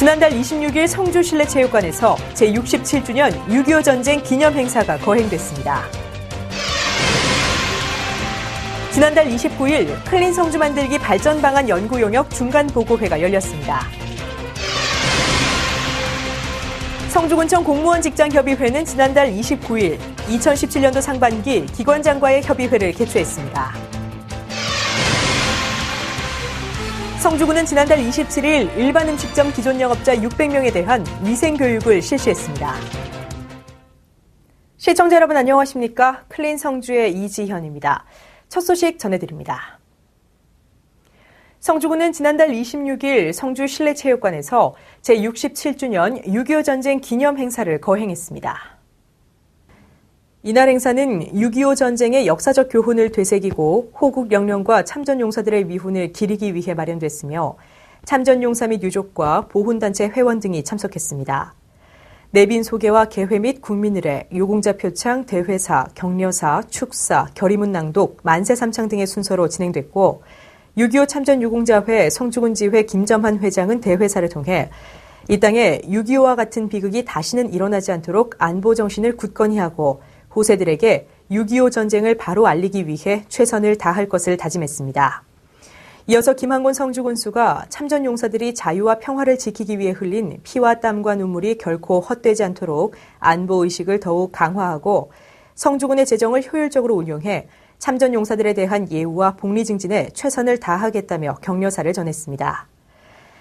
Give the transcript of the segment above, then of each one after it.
지난달 26일 성주실내체육관에서 제67주년 6.25 전쟁 기념 행사가 거행됐습니다. 지난달 29일 클린 성주 만들기 발전 방안 연구 용역 중간 보고회가 열렸습니다. 성주군청 공무원 직장협의회는 지난달 29일 2017년도 상반기 기관장과의 협의회를 개최했습니다. 성주군은 지난달 27일 일반 음식점 기존 영업자 600명에 대한 위생교육을 실시했습니다. 시청자 여러분 안녕하십니까? 클린 성주의 이지현입니다. 첫 소식 전해드립니다. 성주군은 지난달 26일 성주 실내체육관에서 제67주년 6.25 전쟁 기념 행사를 거행했습니다. 이날 행사는 6.25 전쟁의 역사적 교훈을 되새기고 호국 영령과 참전용사들의 위훈을 기리기 위해 마련됐으며 참전용사 및 유족과 보훈단체 회원 등이 참석했습니다. 내빈 소개와 개회 및 국민의례, 유공자 표창, 대회사, 격려사, 축사, 결의문 낭독, 만세 삼창 등의 순서로 진행됐고 6.25 참전유공자회 성주군지회 김점환 회장은 대회사를 통해 이 땅에 6.25와 같은 비극이 다시는 일어나지 않도록 안보 정신을 굳건히 하고 후세들에게 6.25 전쟁을 바로 알리기 위해 최선을 다할 것을 다짐했습니다. 이어서 김한곤 성주군수가 참전용사들이 자유와 평화를 지키기 위해 흘린 피와 땀과 눈물이 결코 헛되지 않도록 안보의식을 더욱 강화하고 성주군의 재정을 효율적으로 운용해 참전용사들에 대한 예우와 복리 증진에 최선을 다하겠다며 격려사를 전했습니다.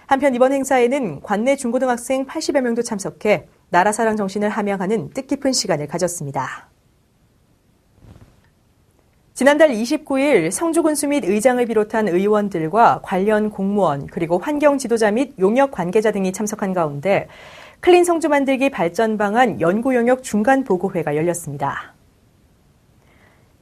한편 이번 행사에는 관내 중고등학생 80여 명도 참석해 나라 사랑 정신을 함양하는 뜻깊은 시간을 가졌습니다. 지난달 29일 성주군수 및 의장을 비롯한 의원들과 관련 공무원 그리고 환경 지도자 및 용역 관계자 등이 참석한 가운데 클린 성주 만들기 발전 방안 연구 용역 중간 보고회가 열렸습니다.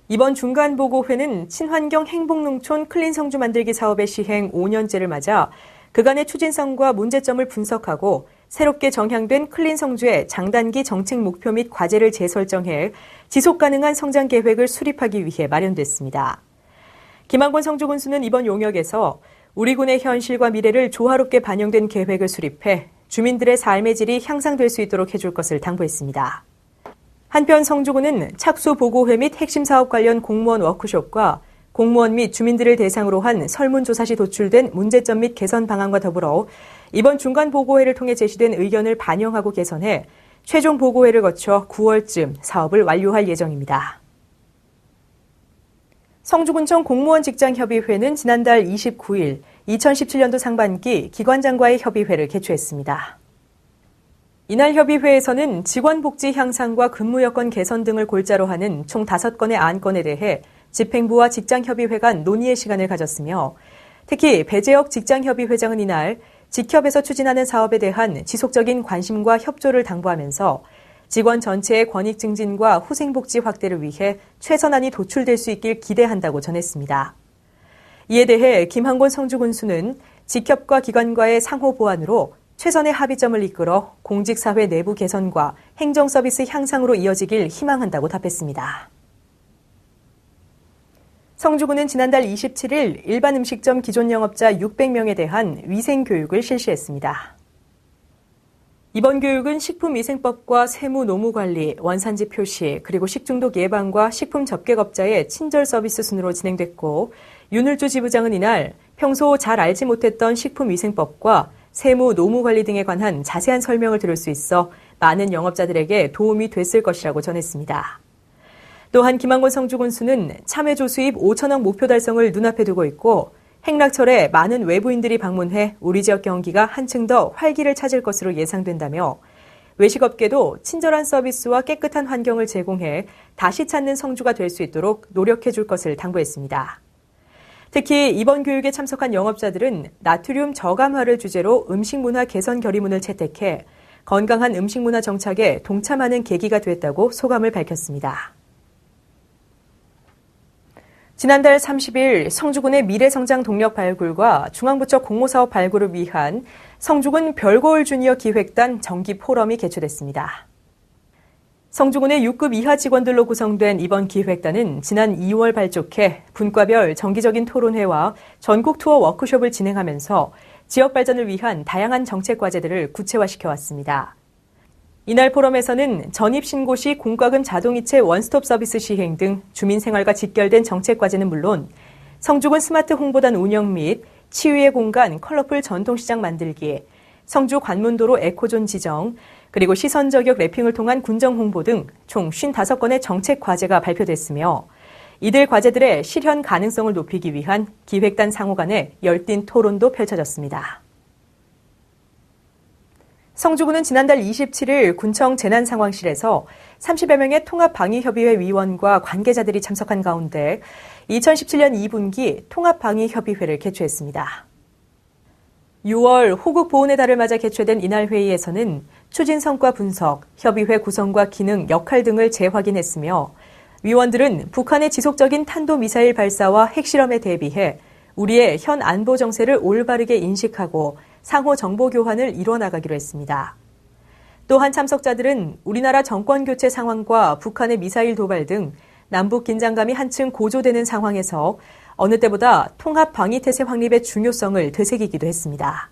이번 중간 보고회는 친환경 행복농촌 클린 성주 만들기 사업의 시행 5년째를 맞아 그간의 추진성과 문제점을 분석하고 새롭게 정향된 클린 성주의 장단기 정책 목표 및 과제를 재설정해 지속 가능한 성장 계획을 수립하기 위해 마련됐습니다. 김한곤 성주군수는 이번 용역에서 우리 군의 현실과 미래를 조화롭게 반영된 계획을 수립해 주민들의 삶의 질이 향상될 수 있도록 해줄 것을 당부했습니다. 한편 성주군은 착수 보고회 및 핵심 사업 관련 공무원 워크숍과 공무원 및 주민들을 대상으로 한 설문조사 시 도출된 문제점 및 개선 방안과 더불어 이번 중간 보고회를 통해 제시된 의견을 반영하고 개선해 최종 보고회를 거쳐 9월쯤 사업을 완료할 예정입니다. 성주군청 공무원 직장협의회는 지난달 29일 2017년도 상반기 기관장과의 협의회를 개최했습니다. 이날 협의회에서는 직원 복지 향상과 근무 여건 개선 등을 골자로 하는 총 5건의 안건에 대해 집행부와 직장협의회 간 논의의 시간을 가졌으며 특히 배재혁 직장협의회장은 이날 직협에서 추진하는 사업에 대한 지속적인 관심과 협조를 당부하면서 직원 전체의 권익 증진과 후생복지 확대를 위해 최선안이 도출될 수 있길 기대한다고 전했습니다. 이에 대해 김한곤 성주군수는 직협과 기관과의 상호 보완으로 최선의 합의점을 이끌어 공직사회 내부 개선과 행정서비스 향상으로 이어지길 희망한다고 답했습니다. 성주군은 지난달 27일 일반 음식점 기존 영업자 600명에 대한 위생교육을 실시했습니다. 이번 교육은 식품위생법과 세무 노무관리, 원산지 표시, 그리고 식중독 예방과 식품 접객업자의 친절 서비스 순으로 진행됐고 윤을주 지부장은 이날 평소 잘 알지 못했던 식품위생법과 세무 노무관리 등에 관한 자세한 설명을 들을 수 있어 많은 영업자들에게 도움이 됐을 것이라고 전했습니다. 또한 김한곤 성주군수는 참외조 수입 5천억 목표 달성을 눈앞에 두고 있고 행락철에 많은 외부인들이 방문해 우리 지역 경기가 한층 더 활기를 찾을 것으로 예상된다며 외식업계도 친절한 서비스와 깨끗한 환경을 제공해 다시 찾는 성주가 될 수 있도록 노력해 줄 것을 당부했습니다. 특히 이번 교육에 참석한 영업자들은 나트륨 저감화를 주제로 음식문화 개선 결의문을 채택해 건강한 음식문화 정착에 동참하는 계기가 됐다고 소감을 밝혔습니다. 지난달 30일 성주군의 미래성장 동력 발굴과 중앙부처 공모사업 발굴을 위한 성주군 별고을 주니어 기획단 정기 포럼이 개최됐습니다. 성주군의 6급 이하 직원들로 구성된 이번 기획단은 지난 2월 발족해 분과별 정기적인 토론회와 전국 투어 워크숍을 진행하면서 지역 발전을 위한 다양한 정책 과제들을 구체화시켜 왔습니다. 이날 포럼에서는 전입신고 시 공과금 자동이체 원스톱 서비스 시행 등 주민 생활과 직결된 정책 과제는 물론 성주군 스마트 홍보단 운영 및 치유의 공간 컬러풀 전통시장 만들기, 성주 관문도로 에코존 지정, 그리고 시선 저격 랩핑을 통한 군정 홍보 등 총 55건의 정책 과제가 발표됐으며 이들 과제들의 실현 가능성을 높이기 위한 기획단 상호 간의 열띤 토론도 펼쳐졌습니다. 성주군은 지난달 27일 군청 재난상황실에서 30여 명의 통합방위협의회 위원과 관계자들이 참석한 가운데 2017년 2분기 통합방위협의회를 개최했습니다. 6월 호국 보훈의 달을 맞아 개최된 이날 회의에서는 추진 성과 분석, 협의회 구성과 기능, 역할 등을 재확인했으며 위원들은 북한의 지속적인 탄도미사일 발사와 핵실험에 대비해 우리의 현 안보 정세를 올바르게 인식하고 상호 정보 교환을 이뤄나가기로 했습니다. 또한 참석자들은 우리나라 정권 교체 상황과 북한의 미사일 도발 등 남북 긴장감이 한층 고조되는 상황에서 어느 때보다 통합 방위태세 확립의 중요성을 되새기기도 했습니다.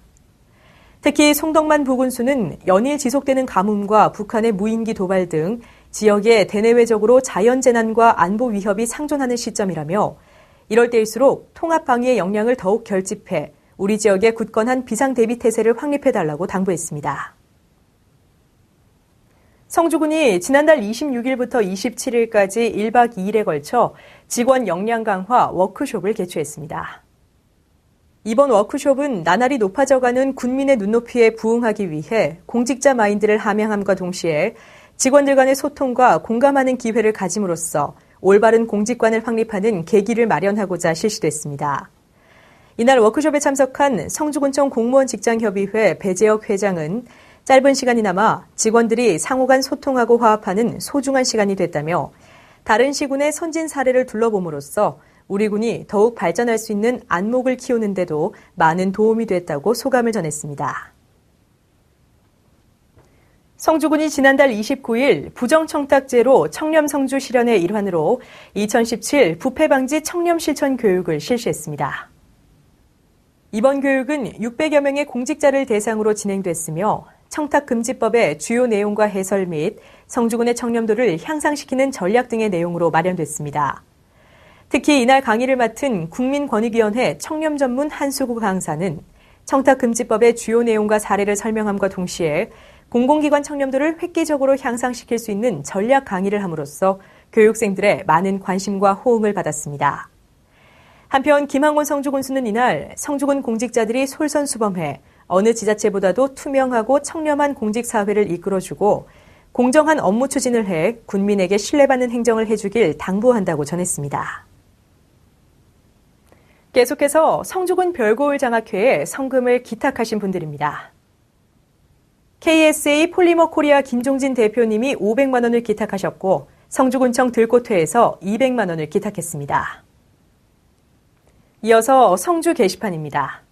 특히 송덕만 부군수는 연일 지속되는 가뭄과 북한의 무인기 도발 등 지역에 대내외적으로 자연재난과 안보 위협이 상존하는 시점이라며 이럴 때일수록 통합 방위의 역량을 더욱 결집해 우리 지역의 굳건한 비상대비태세를 확립해달라고 당부했습니다. 성주군이 지난달 26일부터 27일까지 1박 2일에 걸쳐 직원 역량 강화 워크숍을 개최했습니다. 이번 워크숍은 나날이 높아져가는 군민의 눈높이에 부응하기 위해 공직자 마인드를 함양함과 동시에 직원들 간의 소통과 공감하는 기회를 가짐으로써 올바른 공직관을 확립하는 계기를 마련하고자 실시됐습니다. 이날 워크숍에 참석한 성주군청 공무원 직장협의회 배재혁 회장은 짧은 시간이나마 직원들이 상호 간 소통하고 화합하는 소중한 시간이 됐다며 다른 시군의 선진 사례를 둘러봄으로써 우리 군이 더욱 발전할 수 있는 안목을 키우는 데도 많은 도움이 됐다고 소감을 전했습니다. 성주군이 지난달 29일 부정청탁제로 청렴 성주 실현의 일환으로 2017 부패방지 청렴 실천 교육을 실시했습니다. 이번 교육은 600여 명의 공직자를 대상으로 진행됐으며 청탁금지법의 주요 내용과 해설 및 성주군의 청렴도를 향상시키는 전략 등의 내용으로 마련됐습니다. 특히 이날 강의를 맡은 국민권익위원회 청렴 전문 한수구 강사는 청탁금지법의 주요 내용과 사례를 설명함과 동시에 공공기관 청렴도를 획기적으로 향상시킬 수 있는 전략 강의를 함으로써 교육생들의 많은 관심과 호응을 받았습니다. 한편 김항곤 성주군수는 이날 성주군 공직자들이 솔선수범해 어느 지자체보다도 투명하고 청렴한 공직사회를 이끌어주고 공정한 업무 추진을 해 군민에게 신뢰받는 행정을 해주길 당부한다고 전했습니다. 계속해서 성주군 별고을 장학회에 성금을 기탁하신 분들입니다. KSA 폴리머 코리아 김종진 대표님이 500만 원을 기탁하셨고 성주군청 들꽃회에서 200만 원을 기탁했습니다. 이어서 성주 게시판입니다.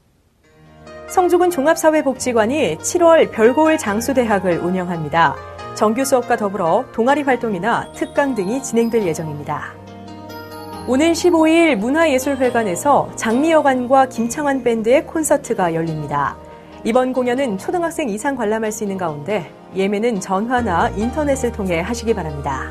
성주군 종합사회복지관이 7월 별고을 장수대학을 운영합니다. 정규 수업과 더불어 동아리 활동이나 특강 등이 진행될 예정입니다. 오는 15일 문화예술회관에서 장미여관과 김창완 밴드의 콘서트가 열립니다. 이번 공연은 초등학생 이상 관람할 수 있는 가운데 예매는 전화나 인터넷을 통해 하시기 바랍니다.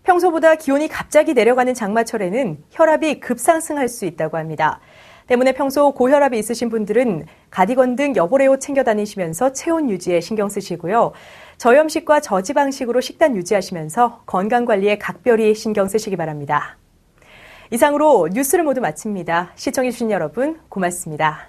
평소보다 기온이 갑자기 내려가는 장마철에는 혈압이 급상승할 수 있다고 합니다. 때문에 평소 고혈압이 있으신 분들은 가디건 등 여벌의 옷 챙겨 다니시면서 체온 유지에 신경 쓰시고요. 저염식과 저지방식으로 식단 유지하시면서 건강관리에 각별히 신경 쓰시기 바랍니다. 이상으로 뉴스를 모두 마칩니다. 시청해주신 여러분 고맙습니다.